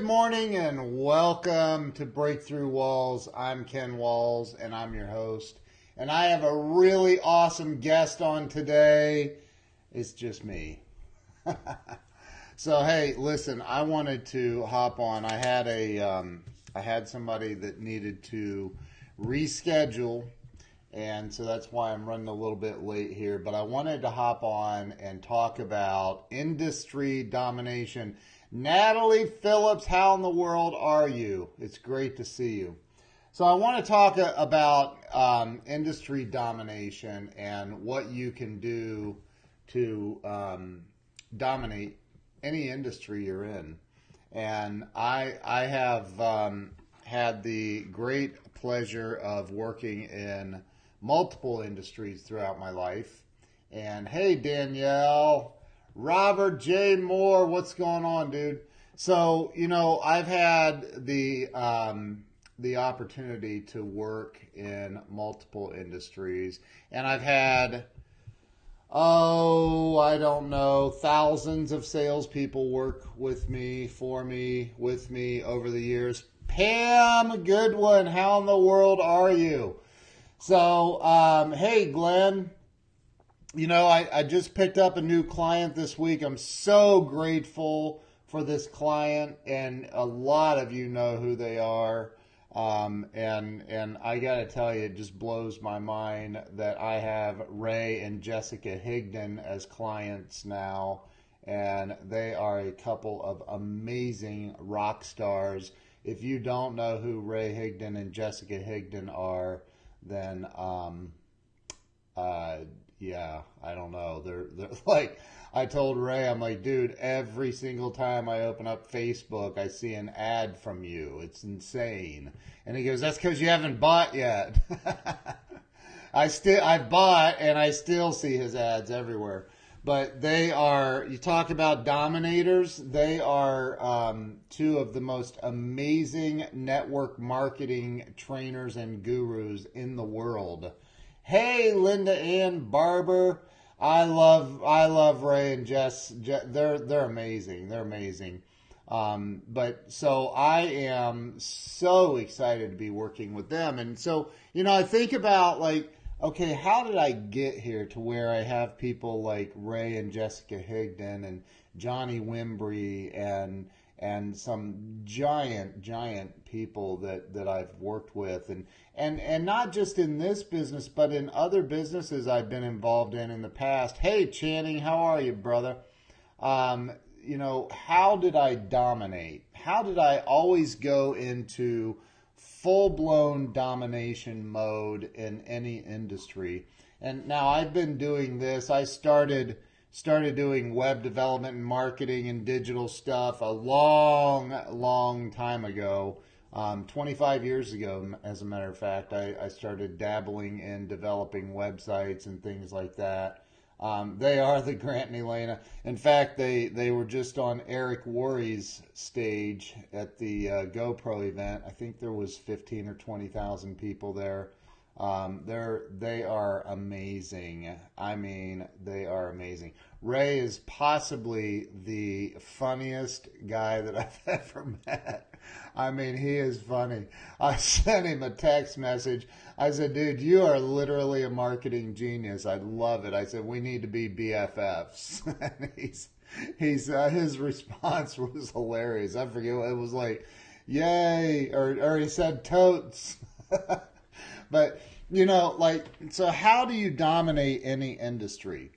morning and welcome to Breakthrough Walls. I'm Ken Walls and I'm your host. And I have a really awesome guest on today. It's just me. So hey, listen, I wanted to hop on. I had somebody that needed to reschedule, and so that's why I'm running a little bit late here. But I wanted to hop on and talk about industry domination. Natalie Phillips, how in the world are you? It's great to see you. So I want to talk about industry domination and what you can do to dominate any industry you're in. And I have had the great pleasure of working in multiple industries throughout my life. And hey, Danielle, Robert J. Moore, what's going on, dude? So, I've had the opportunity to work in multiple industries, and I've had, I don't know, thousands of salespeople work with me, with me over the years. Pam Goodwin, how in the world are you? So, hey, Glenn. I just picked up a new client this week. I'm so grateful for this client, and a lot of you know who they are. And I got to tell you, it just blows my mind that I have Ray and Jessica Higdon as clients now, and they are a couple of amazing rock stars. If you don't know who Ray Higdon and Jessica Higdon are, then yeah, I don't know. They're like, I told Ray, I'm like, dude, every single time I open up Facebook, I see an ad from you. It's insane. And he goes, that's because you haven't bought yet. I bought and I still see his ads everywhere. But they are, you talk about dominators, they are two of the most amazing network marketing trainers and gurus in the world. Hey, Linda Ann Barber, I love Ray and Jess. They're amazing. They're amazing. But so I am so excited to be working with them. And so, I think about like, okay, how did I get here to where I have people like Ray and Jessica Higdon and Johnny Wimbrey and some giant people that I've worked with, and not just in this business, but in other businesses I've been involved in the past. Hey, Channing, how are you, brother? How did I dominate? How did I always go into full-blown domination mode in any industry? And now I've been doing this. I started doing web development and marketing and digital stuff a long time ago. 25 years ago, as a matter of fact, I started dabbling in developing websites and things like that. They are the Grant and Elena. In fact, they were just on Eric Worre's stage at the GoPro event. I think there was 15 or 20,000 people there. They are amazing. I mean, they are amazing. Ray is possibly the funniest guy that I've ever met. I mean, he is funny. I sent him a text message. I said, dude, you are literally a marketing genius. I love it. I said, we need to be BFFs. And his response was hilarious. I forget what it was, like, yay, or he said totes. But, so how do you dominate any industry?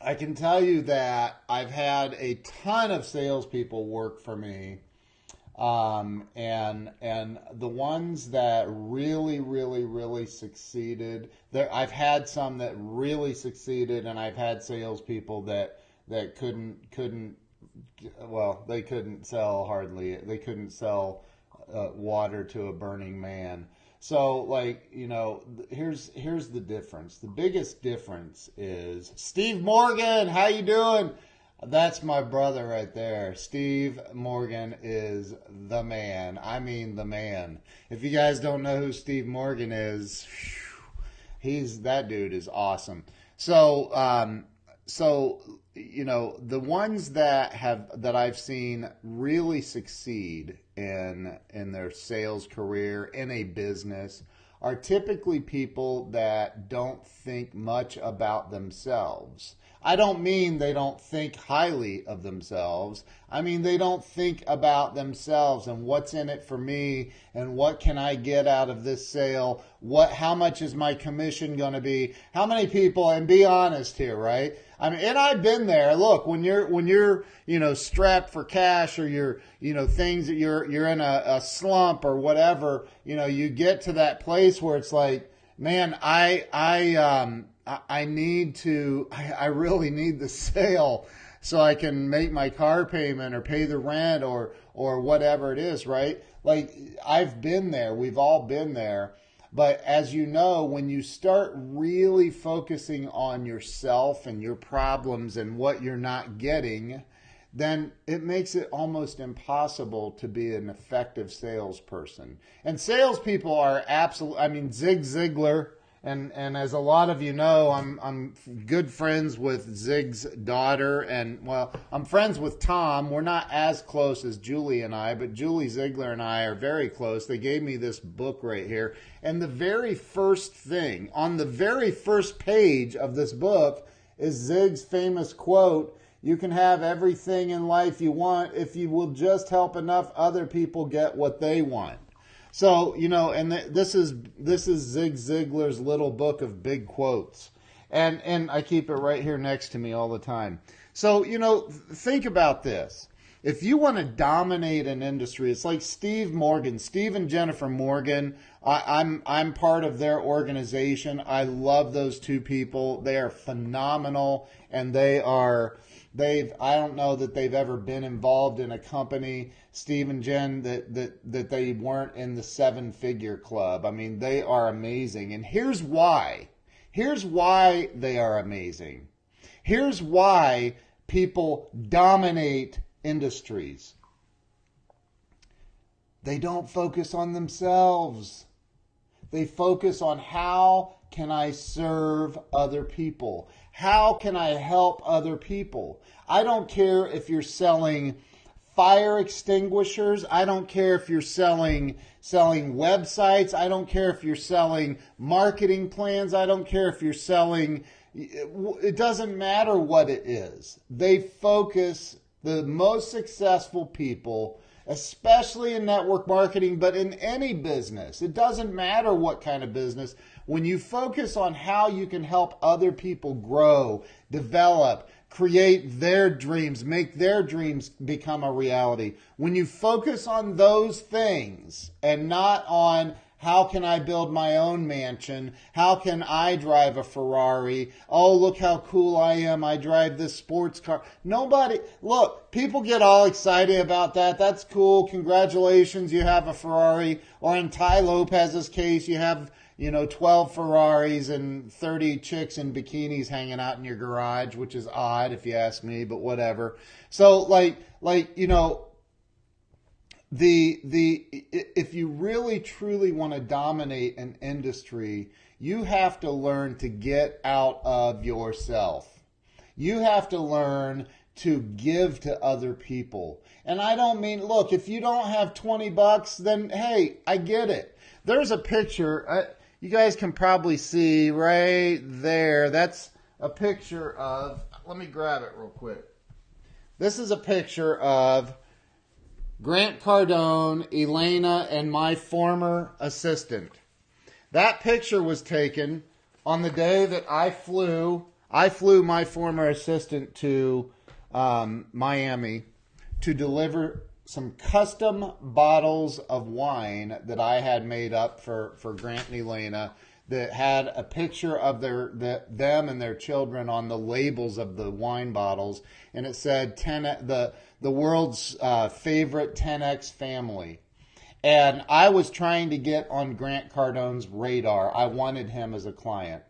I can tell you that I've had a ton of salespeople work for me, and the ones that really succeeded. I've had some that really succeeded, and I've had salespeople that couldn't. Well, they couldn't sell hardly. They couldn't sell water to a burning man. So, here's the difference. The biggest difference is Steve Morgan. How you doing? That's my brother right there. Steve Morgan is the man. I mean, the man. If you guys don't know who Steve Morgan is, that dude is awesome. So, so the ones that I've seen really succeed in their sales career in a business are typically people that don't think much about themselves. I don't mean they don't think highly of themselves. I mean they don't think about themselves and what's in it for me and what can I get out of this sale? How much is my commission going to be? How many people, and be honest here, right? I mean, and I've been there. Look, when you're strapped for cash, or you're things that you're in a slump or whatever, you get to that place where it's like, man, I really need the sale so I can make my car payment or pay the rent or whatever it is, right? Like, I've been there. We've all been there. But as you know, when you start really focusing on yourself and your problems and what you're not getting, then it makes it almost impossible to be an effective salesperson. And salespeople are Zig Ziglar, and as a lot of you know, I'm good friends with Zig's daughter, and well, I'm friends with Tom. We're not as close as Julie and I, but Julie Ziegler and I are very close. They gave me this book right here, and the very first thing on the very first page of this book is Zig's famous quote: "You can have everything in life you want if you will just help enough other people get what they want." So, and this is Zig Ziglar's little book of big quotes. And I keep it right here next to me all the time. So, think about this. If you want to dominate an industry, it's like Steve and Jennifer Morgan. I'm part of their organization. I love those two people. They are phenomenal, and I don't know that they've ever been involved in a company, Steve and Jen, that they weren't in the 7-figure club. I mean, they are amazing. And here's why. Here's why they are amazing. Here's why people dominate industries. They don't focus on themselves. They focus on, how can I serve other people? How can I help other people? I don't care if you're selling fire extinguishers. I don't care if you're selling websites. I don't care if you're selling marketing plans. I don't care if you're selling, it doesn't matter what it is. They focus, the most successful people, especially in network marketing, but in any business. It doesn't matter what kind of business. When you focus on how you can help other people grow, develop, create their dreams, make their dreams become a reality. When you focus on those things and not on, how can I build my own mansion? How can I drive a Ferrari? Oh, look how cool I am. I drive this sports car. People get all excited about that. That's cool. Congratulations, you have a Ferrari. Or in Tai Lopez's case, you have 12 Ferraris and 30 chicks in bikinis hanging out in your garage, which is odd if you ask me, but whatever. So if you really truly want to dominate an industry, you have to learn to get out of yourself. You have to learn to give to other people. And I don't mean, look, if you don't have $20, then hey, I get it. There's a picture. You guys can probably see right there. That's a picture of, let me grab it real quick. This is a picture of Grant Cardone, Elena, and my former assistant. That picture was taken on the day that I flew my former assistant to Miami to deliver some custom bottles of wine that I had made up for Grant and Elena, that had a picture of them and their children on the labels of the wine bottles, and it said the world's favorite 10X family. And I was trying to get on Grant Cardone's radar. I wanted him as a client,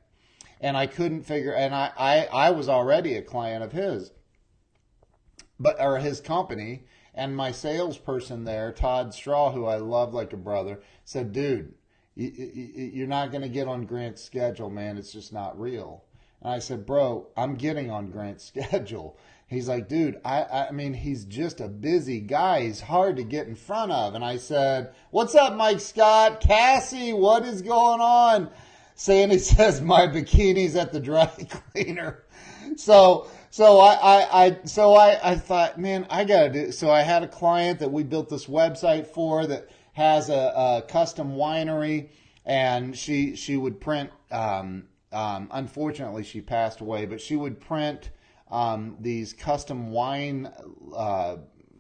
and I couldn't figure. And I was already a client of his, or his company. And my salesperson there, Todd Straw, who I love like a brother, said, "Dude, you're not going to get on Grant's schedule, man. It's just not real." And I said, bro, I'm getting on Grant's schedule. He's like, dude, I mean, he's just a busy guy. He's hard to get in front of. And I said, what's up, Mike Scott? Cassie, what is going on? Sandy says, my bikini's at the dry cleaner. I thought, man, I gotta do. So I had a client that we built this website for that has a custom winery, and she would print. Unfortunately, she passed away, but she would print these custom wine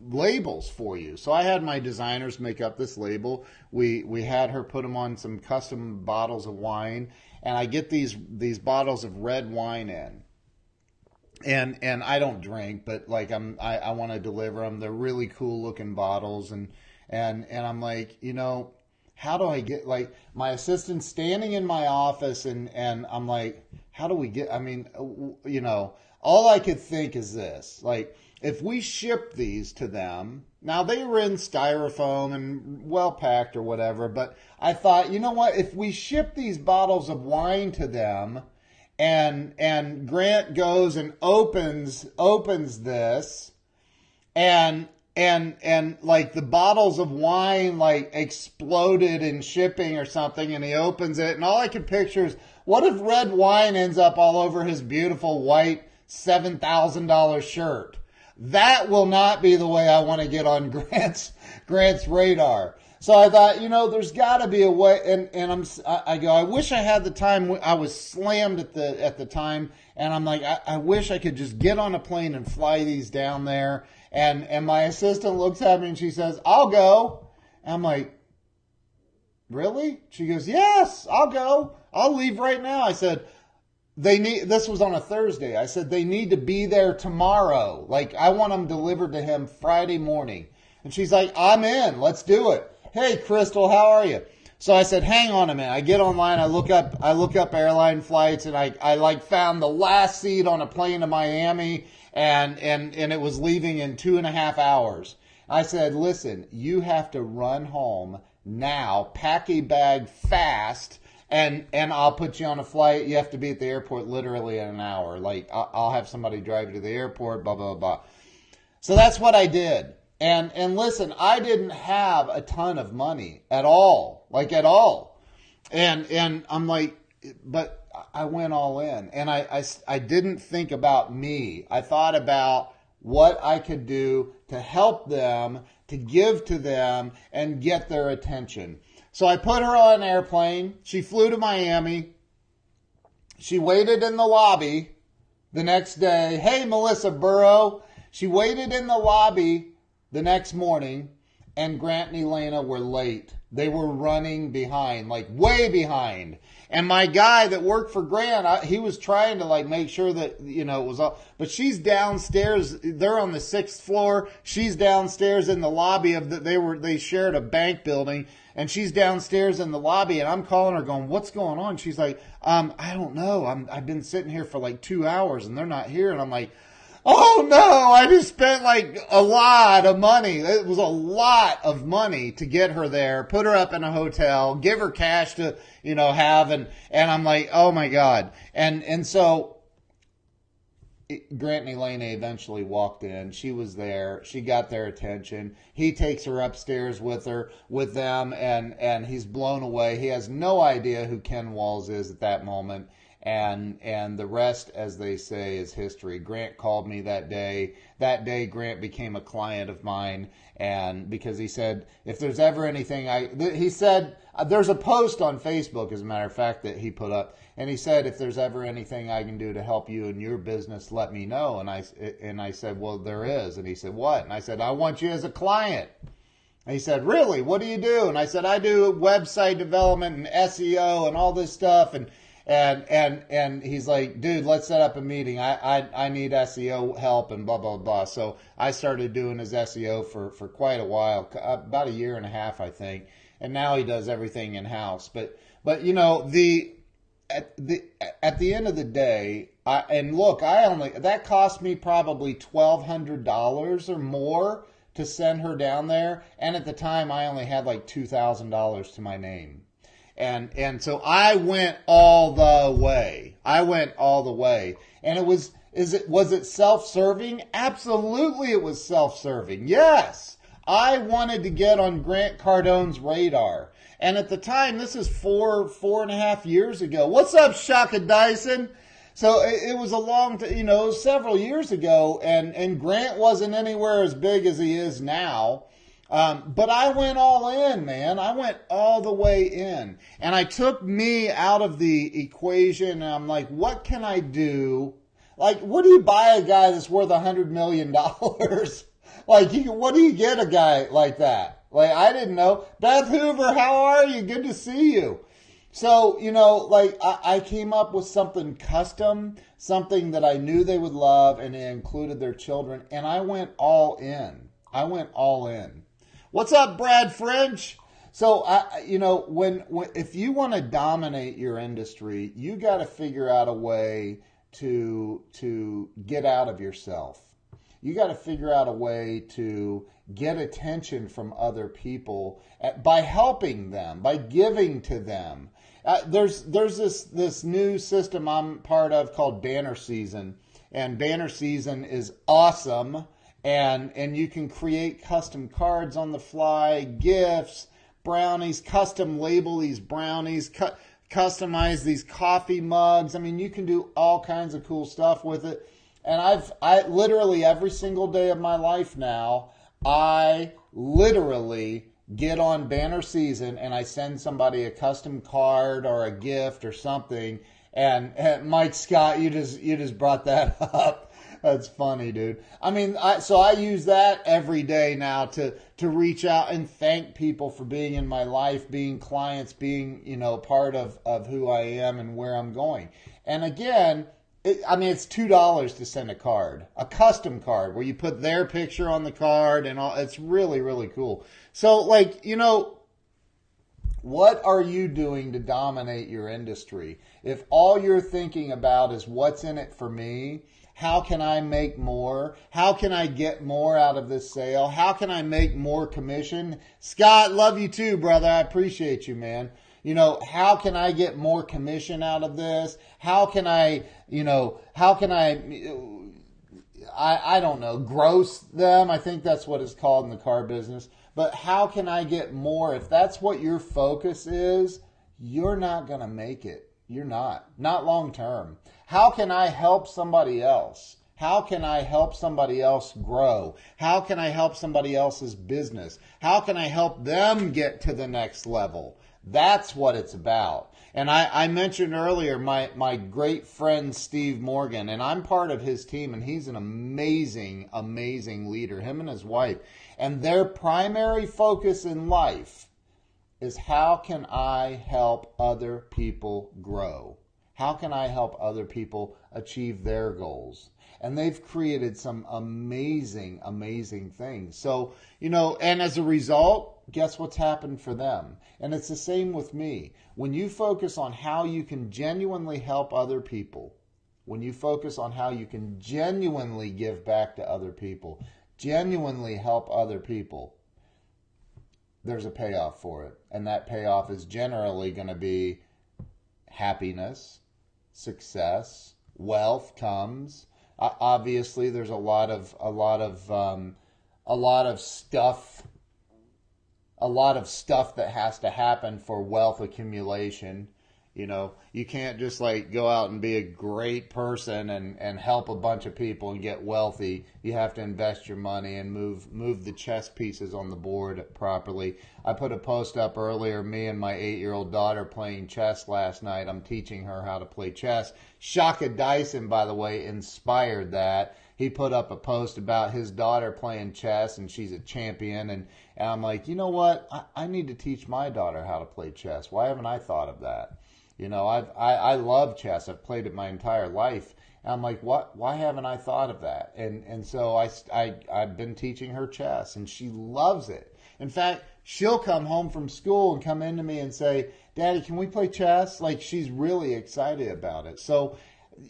labels for you. So I had my designers make up this label. We had her put them on some custom bottles of wine, and I get these bottles of red wine in. And I don't drink, but like I want to deliver them. They're really cool looking bottles, and I'm like, how do I get, like, my assistant standing in my office, and I'm like, how do we get, I mean, all I could think is this, like, if we ship these to them, now they were in styrofoam and well packed or whatever, but I thought, you know what, if we ship these bottles of wine to them, and Grant goes and opens this, and like the bottles of wine like exploded in shipping or something, and he opens it, and all I can picture is, what if red wine ends up all over his beautiful white $7,000 shirt? That will not be the way I want to get on Grant's radar. So I thought, there's got to be a way, and I go, I wish I had the time. I was slammed at the time, and I'm like, I wish I could just get on a plane and fly these down there. And my assistant looks at me and she says, I'll go. And I'm like, really? She goes, yes, I'll go. I'll leave right now. I said, this was on a Thursday. I said, they need to be there tomorrow. Like, I want them delivered to him Friday morning. And she's like, I'm in. Let's do it. Hey, Crystal, how are you? So I said, hang on a minute. I get online, I look up airline flights, and I like found the last seat on a plane to Miami, and it was leaving in 2.5 hours. I said, listen, you have to run home now, pack a bag fast, and I'll put you on a flight. You have to be at the airport literally in an hour. Like, I'll have somebody drive you to the airport, blah, blah, blah. So that's what I did. And listen, I didn't have a ton of money at all, like at all. And I'm like, but I went all in, and I didn't think about me. I thought about what I could do to help them, to give to them, and get their attention. So I put her on an airplane. She flew to Miami. She waited in the lobby the next day. Hey, Melissa Burrow. She waited in the lobby the next morning, and Grant and Elena were late. They were running behind, like way behind. And my guy that worked for Grant, he was trying to like make sure that, it was all, but she's downstairs. They're on the 6th floor. She's downstairs in the lobby of they shared a bank building, and she's downstairs in the lobby, and I'm calling her going, what's going on? She's like, I don't know. I've been sitting here for like 2 hours and they're not here. And I'm like, oh no, I just spent like a lot of money. It was a lot of money to get her there, put her up in a hotel, give her cash to, have, and I'm like, oh my God. And so Grant and Elena eventually walked in. She was there. She got their attention. He takes her upstairs with them, and he's blown away. He has no idea who Ken Walls is at that moment. And the rest, as they say, is history. Grant called me that day. That day, Grant became a client of mine, and because he said, if there's ever anything he said, there's a post on Facebook, as a matter of fact, that he put up, and he said, if there's ever anything I can do to help you in your business, let me know. And I said, well, there is. And he said, what? And I said, I want you as a client. And he said, really? What do you do? And I said, I do website development and SEO and all this stuff, and he's like, dude, let's set up a meeting. I need SEO help and blah, blah, blah. So I started doing his SEO for quite a while, about 1.5 years, I think. And now he does everything in house. But at the end of the day, that cost me probably $1,200 or more to send her down there. And at the time, I only had like $2,000 to my name. And so I went all the way. I went all the way. And was it self-serving? Absolutely it was self-serving. Yes. I wanted to get on Grant Cardone's radar. And at the time, this is 4.5 years ago. What's up, Shaka Dyson? So it was a several years ago, and Grant wasn't anywhere as big as he is now. But I went all in, man. I went all the way in. And I took me out of the equation, and I'm like, what can I do? Like, what do you buy a guy that's worth $100 million? Like, what do you get a guy like that? Like, I didn't know. Beth Hoover, how are you? Good to see you. So, I came up with something custom, something that I knew they would love, and it included their children, and I went all in. What's up, Brad French? So, if you want to dominate your industry, you got to figure out a way to get out of yourself. You got to figure out a way to get attention from other people by helping them, by giving to them. There's this new system I'm part of called Banner Season, and Banner Season is awesome. And you can create custom cards on the fly, gifts, brownies, custom label these brownies, customize these coffee mugs. I mean, you can do all kinds of cool stuff with it. And I literally every single day of my life now, I literally get on Banner Season and I send somebody a custom card or a gift or something. And Mike Scott, you just brought that up. That's funny, dude. I mean, I use that every day now to reach out and thank people for being in my life, being clients, being, part of who I am and where I'm going. And again, it's $2 to send a card, a custom card where you put their picture on the card and all. It's really, really cool. So, what are you doing to dominate your industry? If all you're thinking about is what's in it for me, how can I make more? How can I get more out of this sale? How can I make more commission? Scott, love you too, brother. I appreciate you, man. How can I get more commission out of this? How can I I don't know, gross them? I think that's what it's called in the car business. But how can I get more? If that's what your focus is, you're not going to make it. You're not long term. How can I help somebody else? How can I help somebody else grow? How can I help somebody else's business? How can I help them get to the next level? That's what it's about. And I mentioned earlier my great friend Steve Morgan, and I'm part of his team, and he's an amazing, amazing leader, him and his wife. And their primary focus in life is how can I help other people grow? How can I help other people achieve their goals? And they've created some amazing, amazing things. So, and as a result, guess what's happened for them? And it's the same with me. When you focus on how you can genuinely help other people, when you focus on how you can genuinely give back to other people, genuinely help other people, there's a payoff for it. And that payoff is generally going to be happiness, success, wealth comes. Obviously, there's a lot of stuff that has to happen for wealth accumulation. You can't just go out and be a great person and help a bunch of people and get wealthy. You have to invest your money and move the chess pieces on the board properly. I put a post up earlier, me and my 8-year-old daughter playing chess last night. I'm teaching her how to play chess. Shaka Dyson, by the way, inspired that. He put up a post about his daughter playing chess, and she's a champion. And I'm like, you know what? I need to teach my daughter how to play chess. Why haven't I thought of that? I love chess. I've played it my entire life. And I'm like, why haven't I thought of that? And so I've been teaching her chess, and she loves it. In fact, she'll come home from school and come into me and say, Daddy, can we play chess? She's really excited about it. So,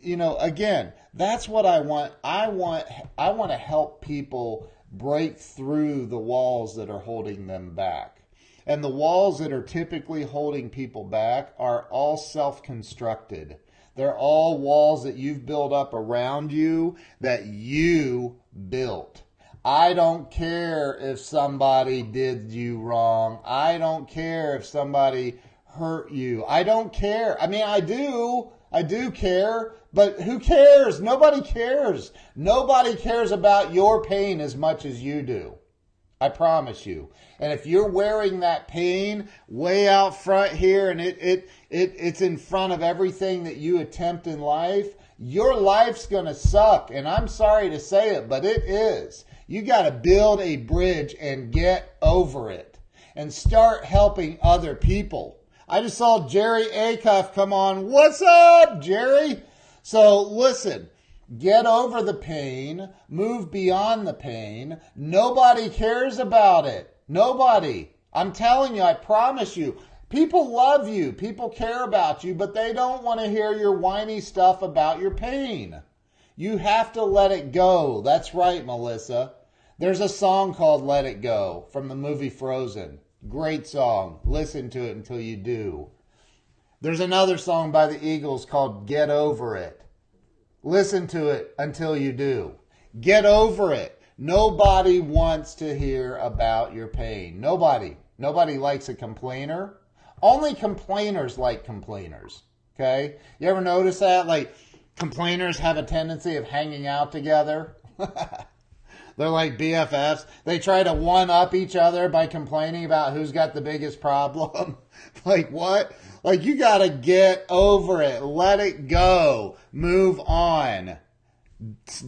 again, that's what I want. I want to help people break through the walls that are holding them back. And the walls that are typically holding people back are all self-constructed. They're all walls that you've built up around you that you built. I don't care if somebody did you wrong. I don't care if somebody hurt you. I don't care. I mean, I do care, but who cares? Nobody cares. Nobody cares about your pain as much as you do. I promise you. And if you're wearing that pain way out front here and it's in front of everything that you attempt in life, your life's going to suck. And I'm sorry to say it, but it is. You got to build a bridge and get over it and start helping other people. I just saw Jerry Acuff come on. What's up, Jerry? So listen, get over the pain, move beyond the pain. Nobody cares about it. Nobody. I'm telling you, I promise you. People love you. People care about you, but they don't want to hear your whiny stuff about your pain. You have to let it go. That's right, Melissa. There's a song called Let It Go from the movie Frozen. Great song. Listen to it until you do. There's another song by the Eagles called Get Over It. Listen to it until you do. Get over it. Nobody wants to hear about your pain. Nobody. Nobody likes a complainer. Only complainers like complainers. Okay? You ever notice that? Like, complainers have a tendency of hanging out together. They're like BFFs. They try to one-up each other by complaining about who's got the biggest problem. Like, what? Like, you got to get over it. Let it go. Move on.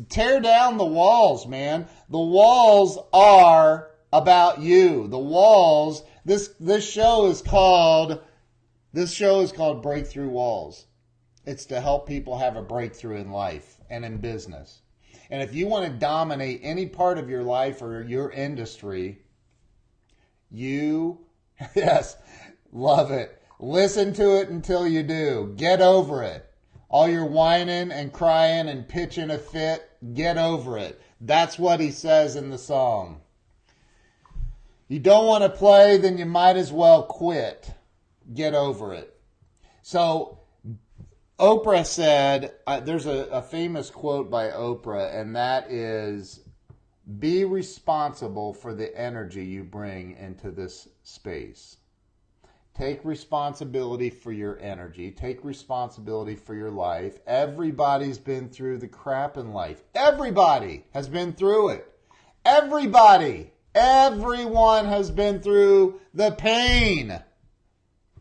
Tear down the walls, man. The walls are about you. The walls, this show is called Breakthrough Walls. It's to help people have a breakthrough in life and in business. And if you want to dominate any part of your life or your industry, yes, love it. Listen to it until you do. Get over it. All your whining and crying and pitching a fit, get over it. That's what he says in the song. You don't want to play, then you might as well quit. Get over it. So Oprah said, there's a famous quote by Oprah, and that is, be responsible for the energy you bring into this space. Take responsibility for your energy. Take responsibility for your life. Everybody's been through the crap in life. Everybody has been through it. Everybody. Everyone has been through the pain.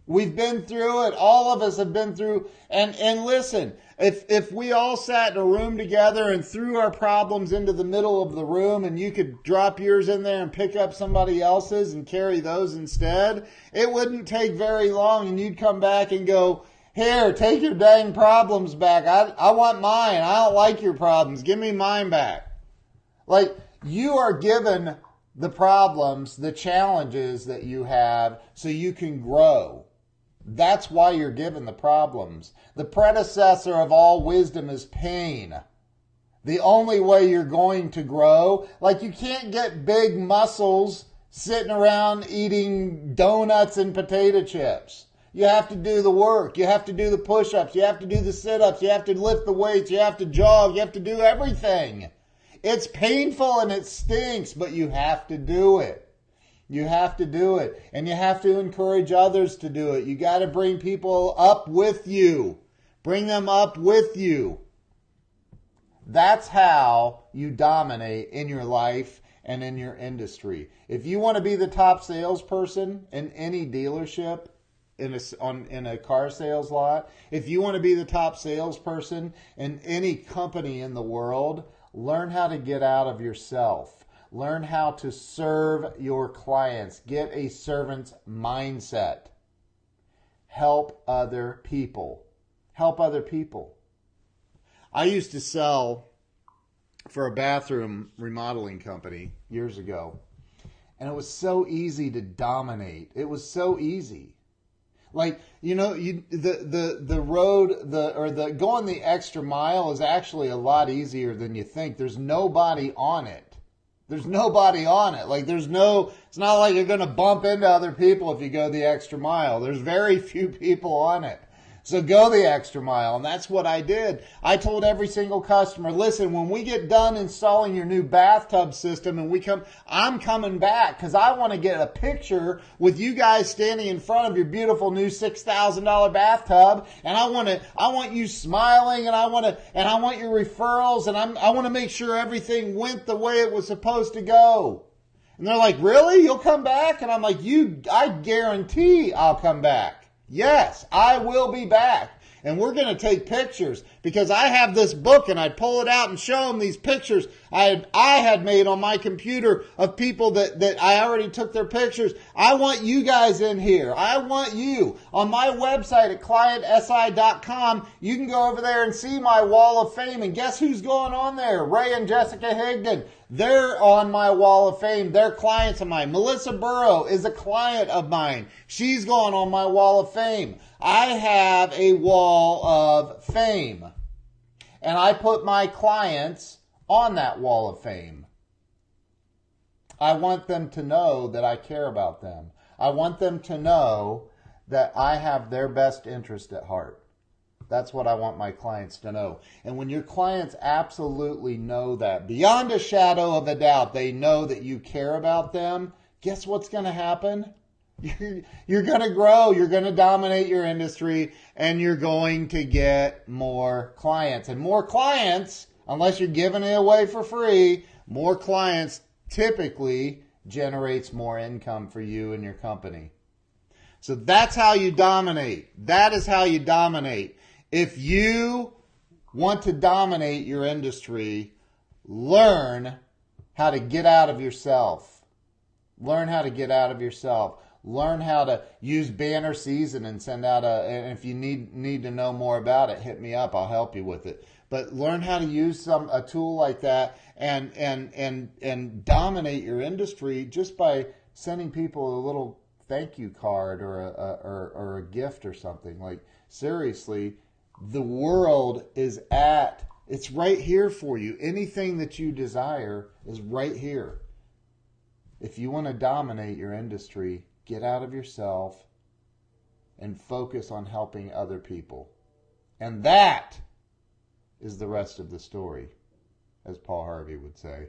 We've been through it. All of us have been through. And listen, if we all sat in a room together and threw our problems into the middle of the room and you could drop yours in there and pick up somebody else's and carry those instead, it wouldn't take very long and you'd come back and go, here, take your dang problems back. I want mine. I don't like your problems. Give me mine back. Like, you are given the problems, the challenges that you have so you can grow. That's why you're given the problems. The predecessor of all wisdom is pain. The only way you're going to grow, like you can't get big muscles sitting around eating donuts and potato chips. You have to do the work. You have to do the push-ups. You have to do the sit-ups. You have to lift the weights. You have to jog. You have to do everything. It's painful and it stinks, but you have to do it. You have to do it. And you have to encourage others to do it. You got to bring people up with you. Bring them up with you. That's how you dominate in your life and in your industry. If you want to be the top salesperson in any dealership, in a car sales lot, if you want to be the top salesperson in any company in the world, learn how to get out of yourself. Learn how to serve your clients. Get a servant's mindset. Help other people. Help other people. I used to sell for a bathroom remodeling company years ago, and it was so easy to dominate. It was so easy. Like, you know, the road, going the extra mile is actually a lot easier than you think. There's nobody on it. There's nobody on it. Like it's not like you're going to bump into other people if you go the extra mile. There's very few people on it. So go the extra mile. And that's what I did. I told every single customer, listen, when we get done installing your new bathtub system and I'm coming back because I want to get a picture with you guys standing in front of your beautiful new $6,000 bathtub. And I want you smiling, and I want your referrals, and I want to make sure everything went the way it was supposed to go. And they're like, really? You'll come back? And I'm like, I guarantee I'll come back. Yes, I will be back. And we're going to take pictures because I have this book, and I'd pull it out and show them these pictures I had made on my computer of people that I already took their pictures. I want you guys in here. I want you. On my website at clientsi.com, you can go over there and see my wall of fame. And guess who's going on there? Ray and Jessica Higdon. They're on my wall of fame. They're clients of mine. Melissa Burrow is a client of mine. She's going on my wall of fame. I have a wall of fame. And I put my clients on that wall of fame. I want them to know that I care about them. I want them to know that I have their best interest at heart. That's what I want my clients to know. And when your clients absolutely know that, beyond a shadow of a doubt, they know that you care about them, guess what's going to happen? You're going to grow. You're going to dominate your industry, and you're going to get more clients. And more clients, unless you're giving it away for free, more clients typically generates more income for you and your company. So that's how you dominate. That is how you dominate. If you want to dominate your industry, learn how to get out of yourself. Learn how to get out of yourself. Learn how to use banner season and send out and if you need to know more about it, hit me up. I'll help you with it. But learn how to use a tool like that and dominate your industry just by sending people a little thank you card or a gift or something. Like, seriously, the world it's right here for you. Anything that you desire is right here. If you want to dominate your industry, get out of yourself and focus on helping other people. And that is the rest of the story, as Paul Harvey would say.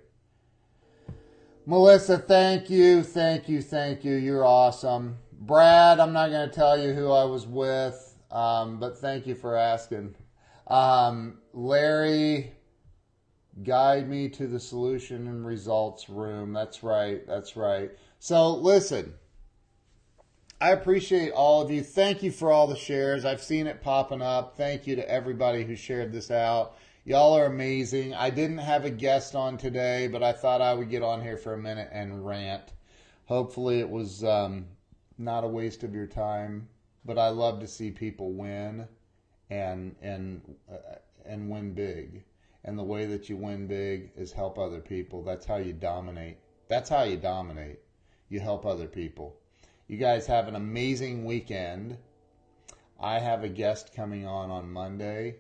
Melissa, thank you, thank you, thank you. You're awesome. Brad, I'm not going to tell you who I was with, but thank you for asking. Larry, guide me to the solution and results room. That's right, that's right. So listen, I appreciate all of you. Thank you for all the shares. I've seen it popping up. Thank you to everybody who shared this out. Y'all are amazing. I didn't have a guest on today, but I thought I would get on here for a minute and rant. Hopefully it was not a waste of your time, but I love to see people win and win big. And the way that you win big is help other people. That's how you dominate. That's how you dominate. You help other people. You guys have an amazing weekend. I have a guest coming on Monday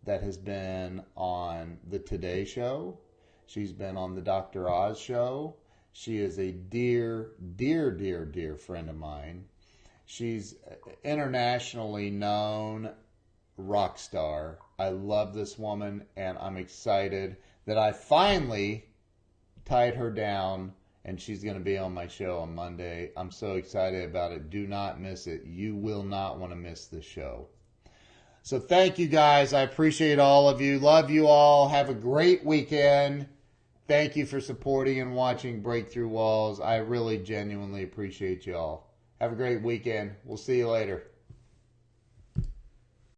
that has been on the Today Show. She's been on the Dr. Oz Show. She is a dear, dear, dear, dear friend of mine. She's internationally known rock star. I love this woman, and I'm excited that I finally tied her down, and she's going to be on my show on Monday. I'm so excited about it. Do not miss it. You will not want to miss this show. So thank you guys. I appreciate all of you. Love you all. Have a great weekend. Thank you for supporting and watching Breakthrough Walls. I really genuinely appreciate you all. Have a great weekend. We'll see you later.